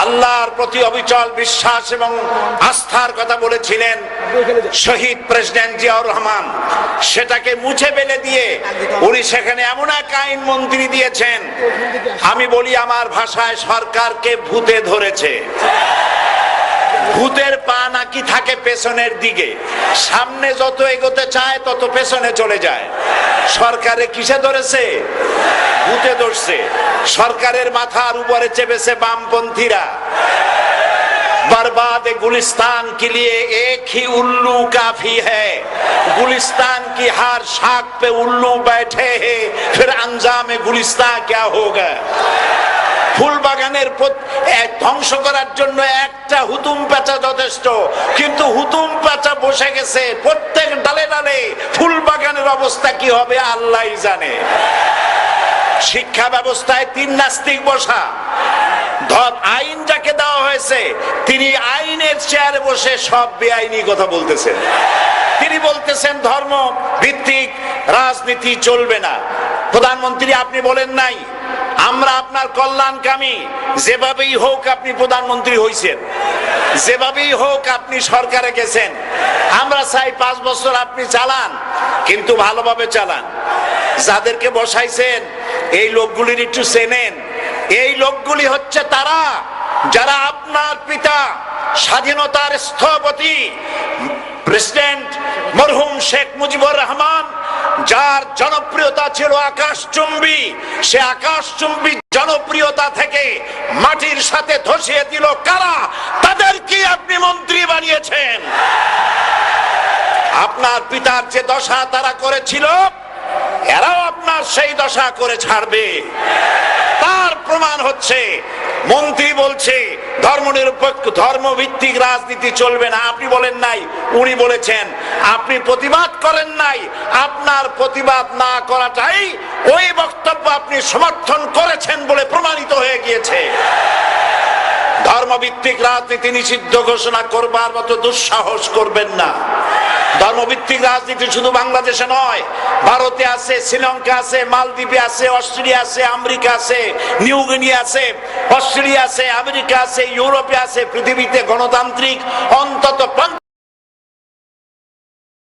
আল্লাহর প্রতি অবিচল বিশ্বাস এবং আস্থার কথা বলেছিলেন শহীদ প্রেসিডেন্ট জিয়াউর রহমান, সেটাকে মুছে ফেলে দিয়ে উনি সেখানে এমন এক আইন মন্ত্রী দিয়েছেন, আমি বলি আমার ভাষায় সরকারকে ভূতে ধরেছে। ভূতের পা নাকি থাকে পেছনের দিকে, সামনে যত এগোতে চায় তত পেছনে চলে যায়। সরকারে কিসে ধরেছে? ভূতে ধরছে। সরকারের মাথার উপরে চেপেছে বামপন্থীরা। बर्बाद गुलिस्तान के लिए एक ही उल्लू काफी है, गुलिस्तान की हर शाख पे उल्लू बैठे हैं, फिर अंजाम गुलिस्तान क्या होगा। ফুল বাগানের ধ্বংস করার জন্য একটা হুতুম পেঁচা যথেষ্ট, কিন্তু হুতুম পেঁচা বসে গেছে প্রত্যেক ডালে ডালে। ফুল বাগানের অবস্থা কি হবে আল্লাহই জানে। শিক্ষা ব্যবস্থায় তিন নাস্তিক বসা। আইন যাকে দেওয়া হয়েছে তিনি আইনের চেয়ারে বসে সব বেআইনি কথা বলতেছেন। তিনি বলতেছেন ধর্ম ভিত্তিক রাজনীতি চলবে না। প্রধানমন্ত্রী আপনি বলেন নাই আমরা আপনার কল্যাণকামী, যেভাবেই হোক আপনি প্রধানমন্ত্রী হইছেন, যেভাবেই হোক আপনি সরকারে গেছেন, আমরা চাই 5 বছর আপনি চালান, কিন্তু ভালোভাবে চালান। যাদেরকে বসাইছেন এই লোকগুলির একটু চেনেন। এই লোকগুলি হচ্ছে তারা যারা আপনার পিতা স্বাধীনতার স্থপতি প্রেসিডেন্ট মরহুম শেখ মুজিবুর রহমান, যার জনপ্রিয়তা ছিল আকাশচুম্বী, সে আকাশচুম্বী জনপ্রিয়তা থেকে মাটির সাথে ধসিয়ে দিল কারা? তাদেরকে আপনি মন্ত্রী বানিয়েছেন। আপনার পিতার যে দশা তারা করেছিল, এরাও আপনার সেই দশা করে ছাড়বে। তার প্রমাণ হচ্ছে মন্ত্রী বলছে ধর্মনিরপেক্ষ ধর্মভিত্তিক রাজনীতি চলবে না। আপনি বলেন নাই, উনি বলেছেন। আপনি প্রতিবাদ করেন নাই। আপনার প্রতিবাদ না করাটাই ওই বক্তব্য আপনি সমর্থন করেছেন বলে প্রমাণিত হয়ে গিয়েছে। ধর্মভিত্তিক রাজনীতি নিষিদ্ধ ঘোষণা করবার মতো দুঃসাহস করবেন না। ধর্মভিত্তিক রাজনীতি শুধু বাংলাদেশে নয়, ভারতে আছে, শ্রীলঙ্কা আছে, মালদ্বীপে আছে, অস্ট্রেলিয়া আছে, আমেরিকা আছে, নিউ গিনি আছে, অস্ট্রেলিয়া আছে, আমেরিকা আছে, ইউরোপে আছে। পৃথিবীতে গণতান্ত্রিক অন্তত